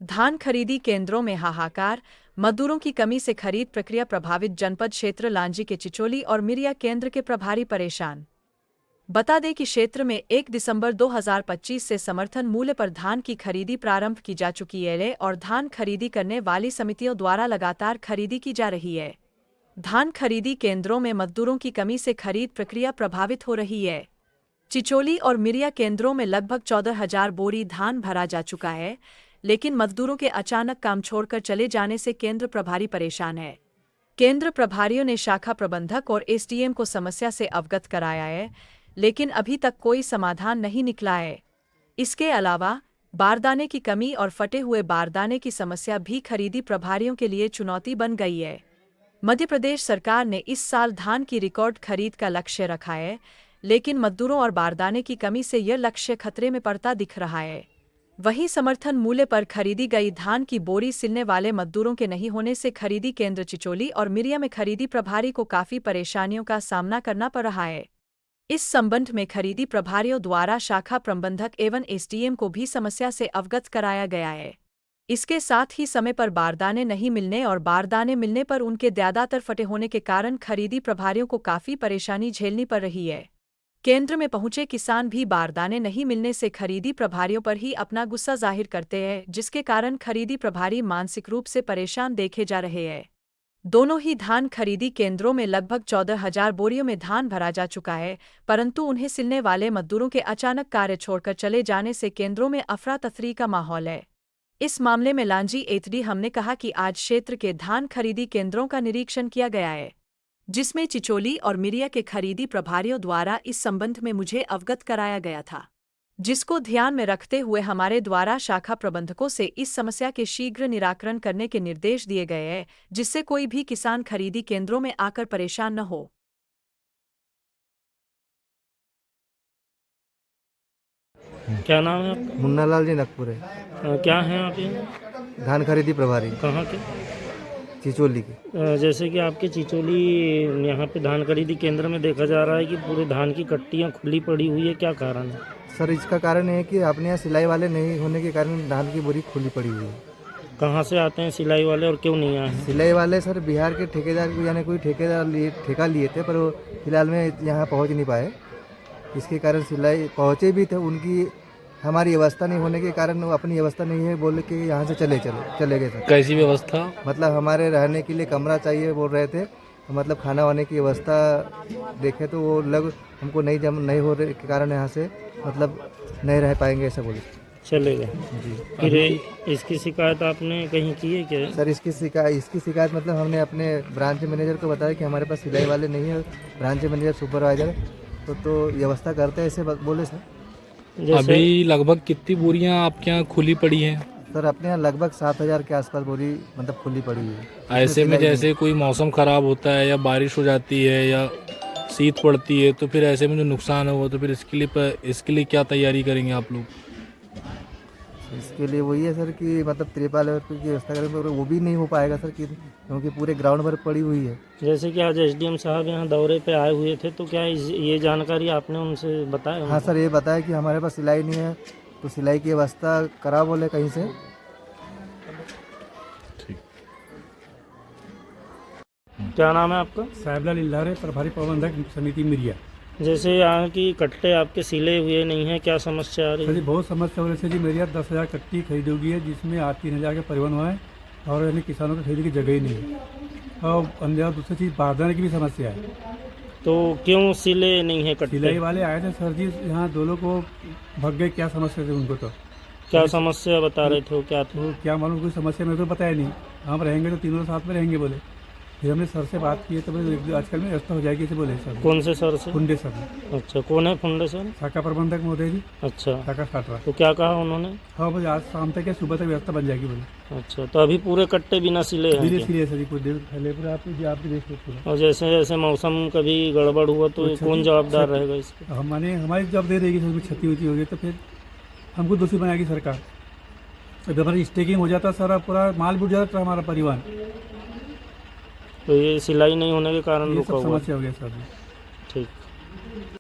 धान खरीदी केंद्रों में हाहाकार, मजदूरों की कमी से खरीद प्रक्रिया प्रभावित। जनपद क्षेत्र लांजी के चिचोली और मिरिया केंद्र के प्रभारी परेशान। बता दें कि क्षेत्र में 1 दिसंबर 2025 से समर्थन मूल्य पर धान की खरीदी प्रारंभ की जा चुकी है और धान खरीदी करने वाली समितियों द्वारा लगातार खरीदी की जा रही है। धान खरीदी केंद्रों में मजदूरों की कमी से खरीद प्रक्रिया प्रभावित हो रही है। चिचोली और मिरिया केंद्रों में लगभग 14,000 बोरी धान भरा जा चुका है, लेकिन मजदूरों के अचानक काम छोड़कर चले जाने से केंद्र प्रभारी परेशान है। केंद्र प्रभारियों ने शाखा प्रबंधक और एसडीएम को समस्या से अवगत कराया है, लेकिन अभी तक कोई समाधान नहीं निकला है। इसके अलावा बारदाने की कमी और फटे हुए बारदाने की समस्या भी खरीदी प्रभारियों के लिए चुनौती बन गई है। मध्य प्रदेश सरकार ने इस साल धान की रिकॉर्ड खरीद का लक्ष्य रखा है, लेकिन मजदूरों और बारदाने की कमी से यह लक्ष्य खतरे में पड़ता दिख रहा है। वहीं समर्थन मूल्य पर खरीदी गई धान की बोरी सिलने वाले मजदूरों के नहीं होने से खरीदी केंद्र चिचोली और मिरिया में खरीदी प्रभारी को काफी परेशानियों का सामना करना पड़ रहा है। इस संबंध में खरीदी प्रभारियों द्वारा शाखा प्रबंधक एवं एसडीएम को भी समस्या से अवगत कराया गया है। इसके साथ ही समय पर बारदाने नहीं मिलने और बारदाने मिलने पर उनके ज्यादातर फटे होने के कारण खरीदी प्रभारियों को काफी परेशानी झेलनी पड़ रही है। केंद्र में पहुंचे किसान भी बारदाने नहीं मिलने से खरीदी प्रभारियों पर ही अपना गुस्सा जाहिर करते हैं, जिसके कारण खरीदी प्रभारी मानसिक रूप से परेशान देखे जा रहे हैं। दोनों ही धान खरीदी केंद्रों में लगभग 14,000 बोरियों में धान भरा जा चुका है, परंतु उन्हें सिलने वाले मजदूरों के अचानक कार्य छोड़कर चले जाने से केंद्रों में अफरा तफरी का माहौल है। इस मामले में लांजी एसडी हमने कहा कि आज क्षेत्र के धान खरीदी केंद्रों का निरीक्षण किया गया है, जिसमें चिचोली और मिरिया के खरीदी प्रभारियों द्वारा इस संबंध में मुझे अवगत कराया गया था, जिसको ध्यान में रखते हुए हमारे द्वारा शाखा प्रबंधकों से इस समस्या के शीघ्र निराकरण करने के निर्देश दिए गए हैं, जिससे कोई भी किसान खरीदी केंद्रों में आकर परेशान न हो। क्या नाम है आपका? मुन्ना लाल जी नकपुर है। क्या है आप ये? धान खरीदी प्रभारी कहाँ के? चिचोली की। जैसे कि आपके चिचोली यहाँ पे धान खरीदी केंद्र में देखा जा रहा है कि पूरे धान की कट्टियाँ खुली पड़ी हुई है, क्या कारण है? सर इसका कारण है कि अपने यहाँ सिलाई वाले नहीं होने के कारण धान की बोरी खुली पड़ी हुई है। कहाँ से आते हैं सिलाई वाले और क्यों नहीं आए हैं? सिलाई वाले सर बिहार के ठेकेदार यानी कोई ठेकेदार ठेका लिए थे, पर वो फिलहाल में यहाँ पहुँच नहीं पाए। इसके कारण सिलाई पहुँचे भी थे, उनकी हमारी व्यवस्था नहीं होने के कारण वो अपनी व्यवस्था नहीं है बोले कि यहाँ से चले गए सर। कैसी व्यवस्था? मतलब हमारे रहने के लिए कमरा चाहिए बोल रहे थे, तो मतलब खाना वाने की व्यवस्था देखे तो वो लोग हमको नहीं हो रहे के कारण यहाँ से मतलब नहीं रह पाएंगे ऐसा बोले। चले गए जी। फिर इसकी शिकायत आपने कहीं की है क्या? सर इसकी शिकायत मतलब हमने अपने ब्रांच मैनेजर को बताया कि हमारे पास सिलाई वाले नहीं है। ब्रांच मैनेजर सुपरवाइजर तो व्यवस्था करते हैं ऐसे बोले सर। अभी लगभग कितनी बोरियां आपके यहाँ खुली पड़ी हैं? सर अपने यहाँ लगभग 7,000 के आसपास बोरी मतलब खुली पड़ी हुई है। ऐसे में जैसे कोई मौसम ख़राब होता है या बारिश हो जाती है या शीत पड़ती है, तो फिर ऐसे में जो नुकसान है वो तो फिर इसके लिए क्या तैयारी करेंगे आप लोग? इसके लिए वही है सर कि मतलब त्रिपाल की व्यवस्था करेंगे, वो भी नहीं हो पाएगा सर क्योंकि पूरे ग्राउंड पर पड़ी हुई है। जैसे कि आज एसडीएम साहब यहाँ दौरे पे आए हुए थे, तो क्या ये जानकारी आपने उनसे बताया? हाँ सर ये बताया कि हमारे पास सिलाई नहीं है, तो सिलाई की व्यवस्था करा बोले कहीं से। क्या नाम है आपका? साहिबलाल इल्लारे, प्रभारी प्रबंधक समिति मिरिया। जैसे यहाँ की कट्टे आपके सिले हुए नहीं हैं, क्या समस्या आ रही सर जी है? बहुत समस्या हो रही है जी। मेरे यहाँ 10,000 कट्टी खरीदी होगी है, जिसमें 3,000 का परिवहन हुआ है और यानी किसानों को खरीदने की जगह ही नहीं है। और अंदर दूसरी चीज़ बारदाने की भी समस्या है। तो क्यों सिले नहीं है कट्टे? सिलाई वाले आए थे सर जी, यहाँ दो लोग को भग गए, क्या समस्या थी उनको? तो क्या समस्या बता रहे थे वो, क्या थे? तो क्या मालूम कोई समस्या मेरे को बताया नहीं। हम रहेंगे तो तीनों साथ में रहेंगे बोले। फिर हमने सर से बात की है तो बोले आजकल में व्यवस्था हो जाएगी ऐसे बोले सर। कौन से सर से? फुंडे सर। अच्छा, कौन है फुंडे सर? शाखा प्रबंधक महोदय जी, अच्छा, शाखा साटरा। तो क्या कहा उन्होंने? हाँ बोले आज शाम तक या सुबह तक व्यवस्था बन जाएगी बोले। अच्छा, तो अभी पूरे कट्टे बिना सिले हैं धीरे क्या? धीरे सर जी कुछ देर पहले पूरा आप देख लो। और जैसे जैसे मौसम कभी गड़बड़ हुआ तो अच्छा, कौन जवाबदार रहेगा इसका? हमारे हमारी जब दे देगी सर, क्षति हुई होगी तो फिर हमको दोषी बनाएगी सरकार। जब हमारी स्टेकिंग हो जाता सर, पूरा माल बुझ जाता हमारा परिवहन। तो ये सिलाई नहीं होने के कारण ये रुका सब हुआ है। समस्या हो गया सर। ठीक।